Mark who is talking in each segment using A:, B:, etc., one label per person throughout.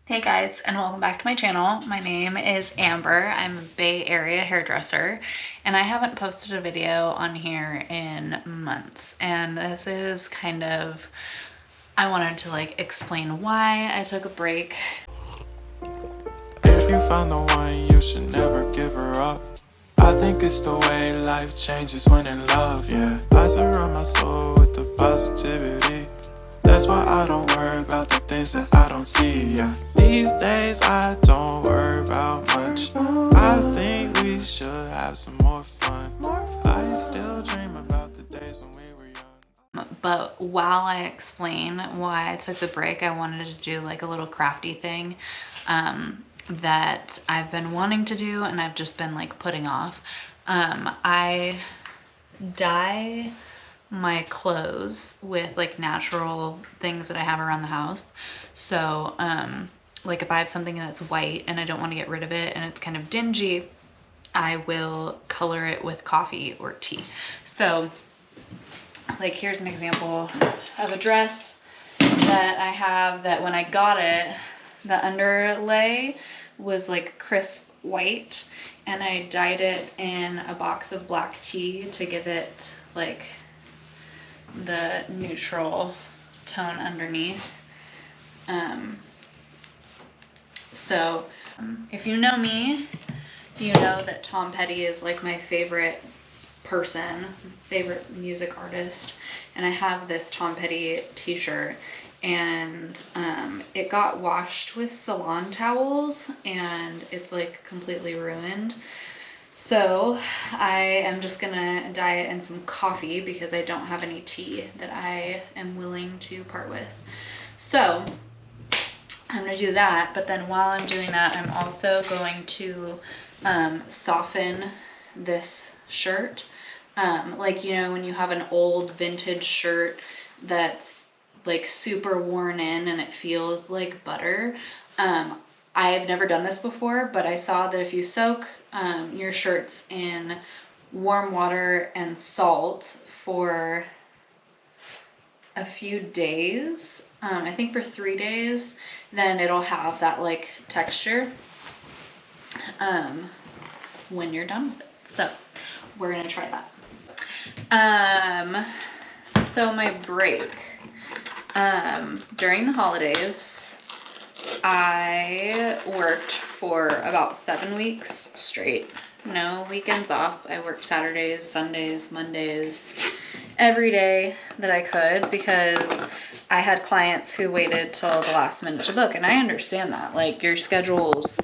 A: Hey guys, and welcome back to my channel. My name is Amber. I'm a Bay Area hairdresser, and I haven't posted a video on here in months. And this is kind of, I wanted to explain why I took a break.
B: If you found the one, you should never give her up. I think it's the way life changes when in love, yeah. I surround my soul with the positivity. That's why I don't worry about the things that I don't see, yeah. These days I don't worry about much. I think we should have some more fun. I still dream about the days when we were young.
A: But while I explain why I took the break, I wanted to do like a little crafty thing that I've been wanting to do and I've just been like putting off. I dye my clothes with like natural things that I have around the house. So like if I have something that's white and I don't want to get rid of it and it's kind of dingy, I will color it with coffee or tea. So like here's an example of a dress that I have that when I got it, the underlay was like crisp white, and I dyed it in a box of black tea to give it like the neutral tone underneath. So if you know me, you know that Tom Petty is like my favorite person, favorite music artist, and I have this Tom Petty t-shirt, and it got washed with salon towels and it's like completely ruined. So I am just gonna dye it in some coffee because I don't have any tea that I am willing to part with. So I'm gonna do that, but then while I'm doing that, I'm also going to soften this shirt. Like, you know, when you have an old vintage shirt that's like super worn in and it feels like butter. I've never done this before, but I saw that if you soak your shirts in warm water and salt for a few days, I think for 3 days, then it'll have that like texture when you're done with it. So we're gonna try that. So my break, during the holidays, I worked for about 7 weeks straight. No weekends off. I worked Saturdays, Sundays, Mondays, every day that I could because I had clients who waited till the last minute to book. And I understand that. Like, your schedules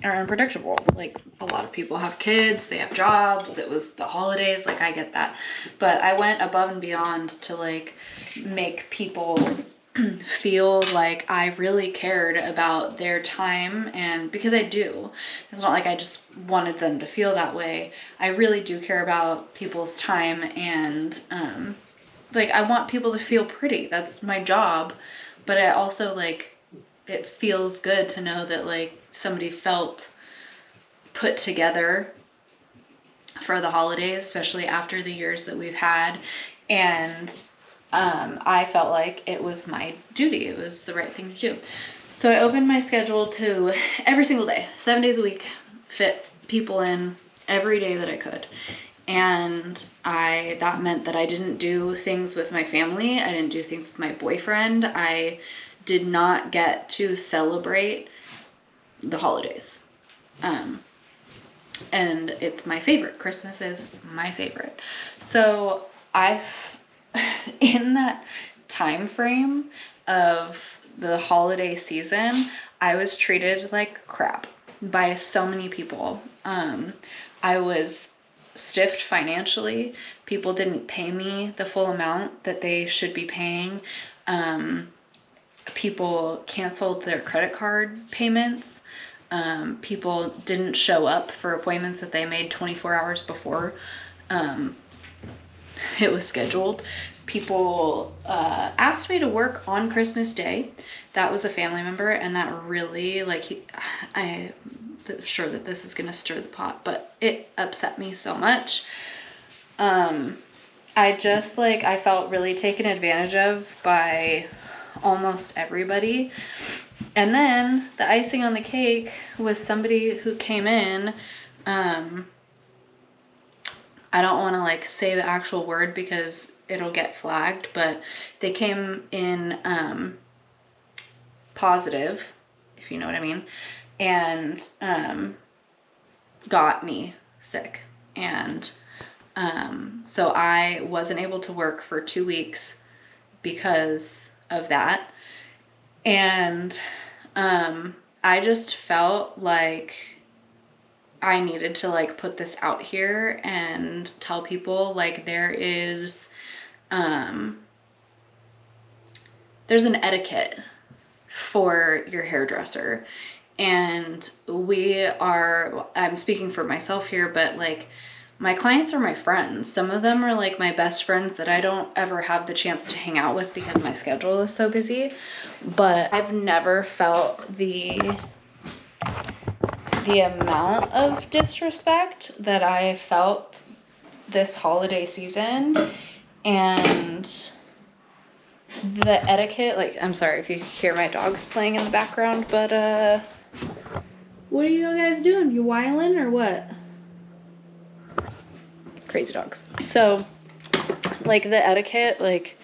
A: are unpredictable. Like, a lot of people have kids, they have jobs, it was the holidays, like I get that. But I went above and beyond to like make people feel like I really cared about their time, and because I do. It's not like I just wanted them to feel that way. I really do care about people's time, and like I want people to feel pretty. That's my job. But I also like, it feels good to know that like somebody felt put together for the holidays, especially after the years that we've had. And I felt like it was my duty. It was the right thing to do. So I opened my schedule to every single day, 7 days a week, fit people in every day that I could. And that meant that I didn't do things with my family. I didn't do things with my boyfriend. I did not get to celebrate the holidays. And it's my favorite. Christmas is my favorite. So in that time frame of the holiday season, I was treated like crap by so many people. I was stiffed financially. People didn't pay me the full amount that they should be paying. People canceled their credit card payments. People didn't show up for appointments that they made 24 hours before it was scheduled. People asked me to work on Christmas Day. That was a family member, and that really, like, I'm sure that this is gonna stir the pot, but it upset me so much. I felt really taken advantage of by almost everybody. And then the icing on the cake was somebody who came in, I don't want to like say the actual word because it'll get flagged, but they came in positive, if you know what I mean, and got me sick. And so I wasn't able to work for 2 weeks because of that. And I just felt like I needed to like put this out here and tell people like there's an etiquette for your hairdresser. And I'm speaking for myself here, but like my clients are my friends. Some of them are like my best friends that I don't ever have the chance to hang out with because my schedule is so busy. But I've never felt the amount of disrespect that I felt this holiday season. And the etiquette, like, I'm sorry if you hear my dogs playing in the background, but what are you guys doing? You whiling or what? Crazy dogs. So like the etiquette, like,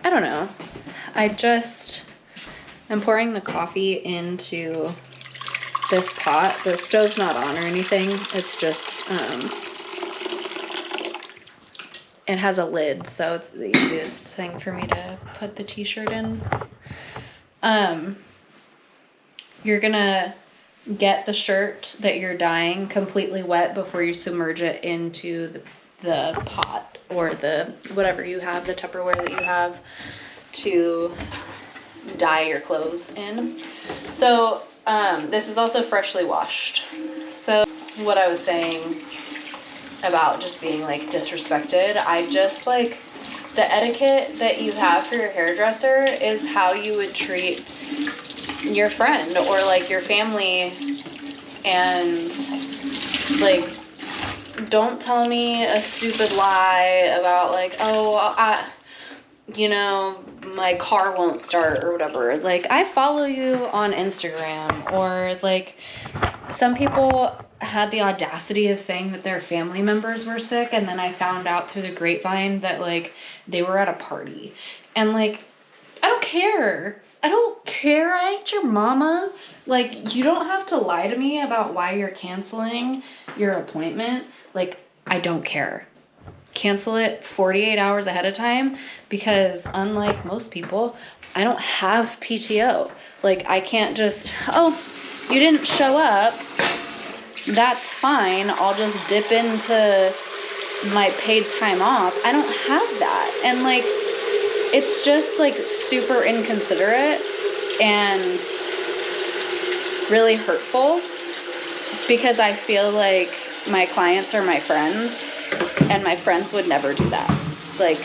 A: I don't know. I'm pouring the coffee into this pot. The stove's not on or anything. It's just, it has a lid, so it's the easiest thing for me to put the t-shirt in. You're gonna get the shirt that you're dyeing completely wet before you submerge it into the pot or the whatever you have, the Tupperware that you have to dye your clothes in. So this is also freshly washed. So what I was saying about just being like disrespected, I just like the etiquette that you have for your hairdresser is how you would treat your friend or like your family. And like, don't tell me a stupid lie about like, oh, my car won't start or whatever. Like, I follow you on Instagram, or like some people had the audacity of saying that their family members were sick, and then I found out through the grapevine that like they were at a party. And like, I don't care. I ain't your mama. Like, you don't have to lie to me about why you're canceling your appointment. Like, I don't care. Cancel it 48 hours ahead of time, because unlike most people, I don't have PTO. Like, I can't just, oh, you didn't show up. That's fine. I'll just dip into my paid time off. I don't have that. And like, it's just like super inconsiderate and really hurtful, because I feel like my clients are my friends, and my friends would never do that. Like,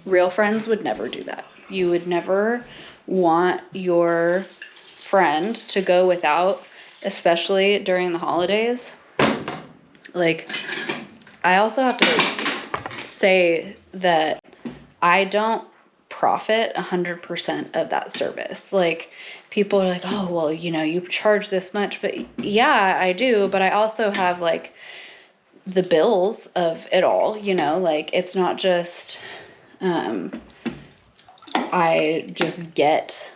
A: real friends would never do that. You would never want your friend to go without, especially during the holidays. Like, I also have to say that I don't profit 100% of that service. Like, people are like, oh, well, you charge this much, but yeah, I do. But I also have like the bills of it all, like, it's not just, I just get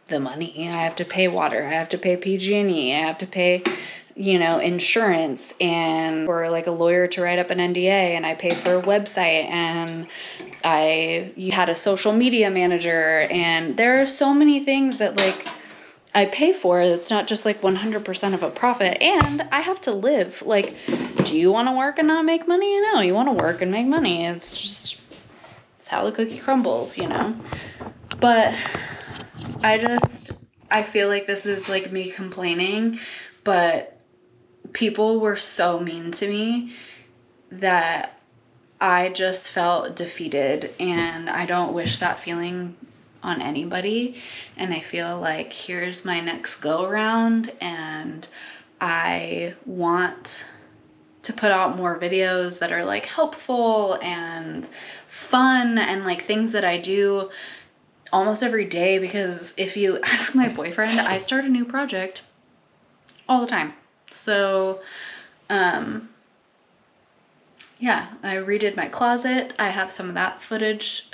A: the money. I have to pay water. I have to pay PG&E. I have to pay, insurance, and for like a lawyer to write up an NDA, and I pay for a website, and you had a social media manager, and there are so many things that like I pay for. It's not just like 100% of a profit, and I have to live. Like, do you want to work and not make money? No, you want to work and make money. It's how the cookie crumbles, But I feel like this is like me complaining, but people were so mean to me that I just felt defeated, and I don't wish that feeling on anybody. And I feel like here's my next go around, and I want to put out more videos that are like helpful and fun, and like things that I do almost every day, because if you ask my boyfriend, I start a new project all the time. So, yeah, I redid my closet. I have some of that footage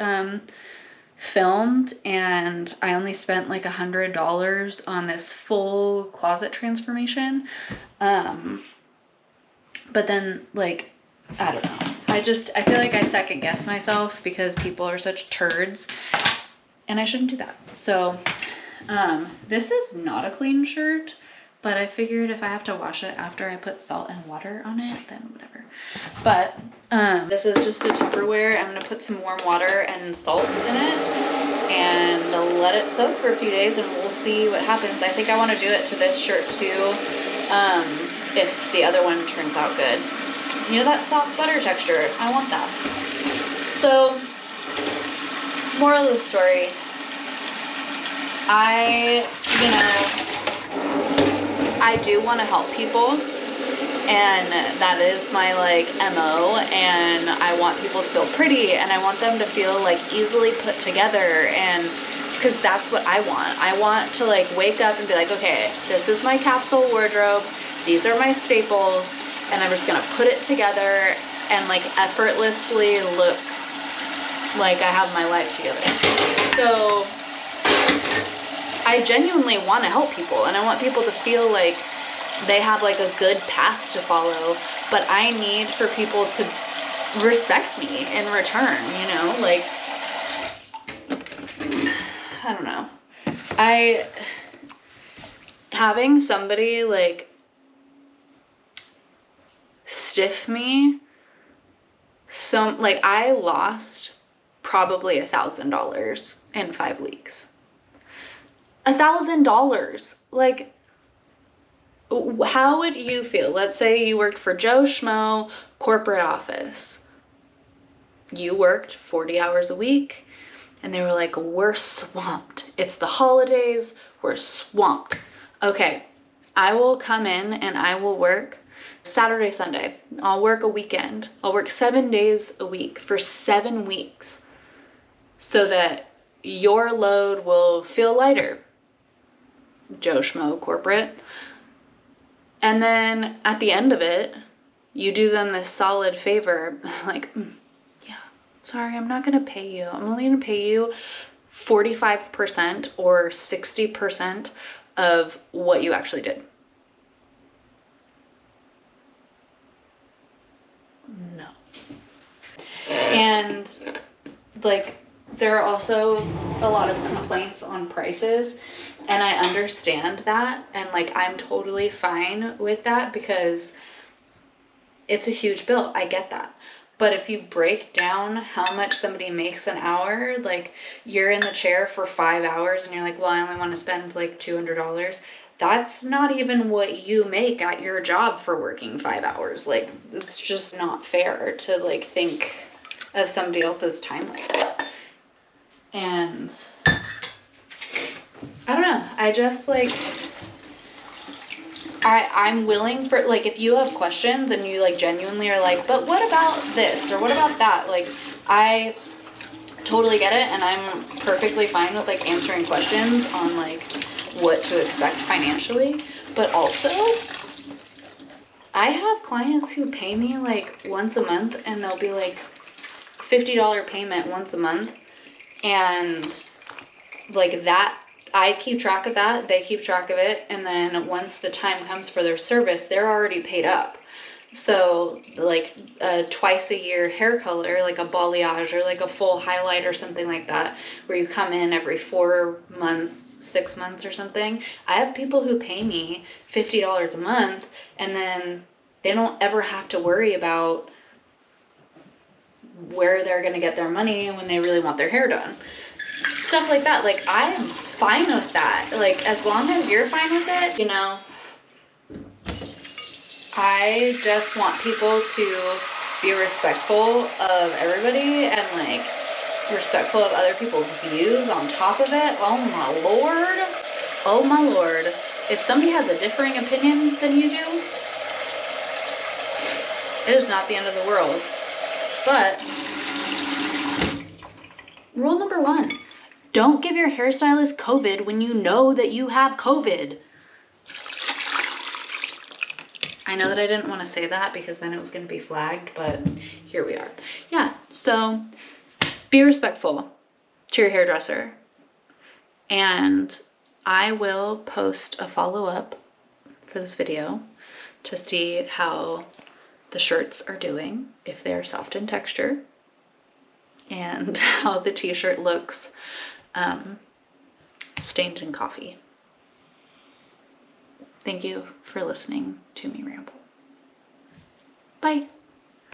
A: filmed, and I only spent like $100 on this full closet transformation. But then, like, I don't know. I feel like I second guess myself because people are such turds, and I shouldn't do that. So, this is not a clean shirt, but I figured if I have to wash it after I put salt and water on it, then whatever. But, this is just a Tupperware. I'm gonna put some warm water and salt in it and let it soak for a few days, and we'll see what happens. I think I want to do it to this shirt too, if the other one turns out good. You know, that soft butter texture, I want that. So, moral of the story, I do want to help people, and that is my like MO, and I want people to feel pretty, and I want them to feel like easily put together, and because that's what I want. I want to like wake up and be like, okay, this is my capsule wardrobe, these are my staples, and I'm just gonna put it together and like effortlessly look like I have my life together. So I genuinely want to help people, and I want people to feel like they have like a good path to follow, but I need for people to respect me in return, you know, like, I don't know. Having somebody like stiff me, like I lost probably $1,000 in 5 weeks. $1,000. Like, how would you feel? Let's say you worked for Joe Schmo corporate office. You worked 40 hours a week, and they were like, we're swamped. It's the holidays, we're swamped. Okay, I will come in and I will work Saturday, Sunday. I'll work a weekend. I'll work 7 days a week for 7 weeks so that your load will feel lighter. Joe Schmo corporate. And then at the end of it, you do them this solid favor, like, yeah, sorry, I'm not going to pay you. I'm only going to pay you 45% or 60% of what you actually did. No. And like, there are also a lot of complaints on prices, and I understand that, and like I'm totally fine with that because it's a huge bill. I get that. But if you break down how much somebody makes an hour, like you're in the chair for 5 hours and you're like, well, I only want to spend like $200. That's not even what you make at your job for working 5 hours. Like, it's just not fair to like think of somebody else's time like that. And I don't know. I just like, I'm willing for, like, if you have questions and you like genuinely are like, but what about this or what about that? Like, I totally get it, and I'm perfectly fine with like answering questions on like what to expect financially. But also, I have clients who pay me like once a month, and they'll be like $50 payment once a month, and like that, I keep track of that, they keep track of it, and then once the time comes for their service, they're already paid up. So like a twice a year hair color, like a balayage or like a full highlight or something like that, where you come in every 4 months, 6 months or something. I have people who pay me $50 a month, and then they don't ever have to worry about where they're going to get their money when they really want their hair done. Stuff like that. Like, I am fine with that. Like, as long as you're fine with it, you know. I just want people to be respectful of everybody and like respectful of other people's views on top of it. Oh my lord. Oh my lord. If somebody has a differing opinion than you do, it is not the end of the world. But rule number 1, Don't give your hairstylist COVID when you know that you have COVID. I know that I didn't want to say that because then it was going to be flagged, but here we are. Yeah, so be respectful to your hairdresser. And I will post a follow-up for this video to see how the shirts are doing, if they're soft in texture, and how the t-shirt looks stained in coffee. Thank you for listening to me ramble. Bye.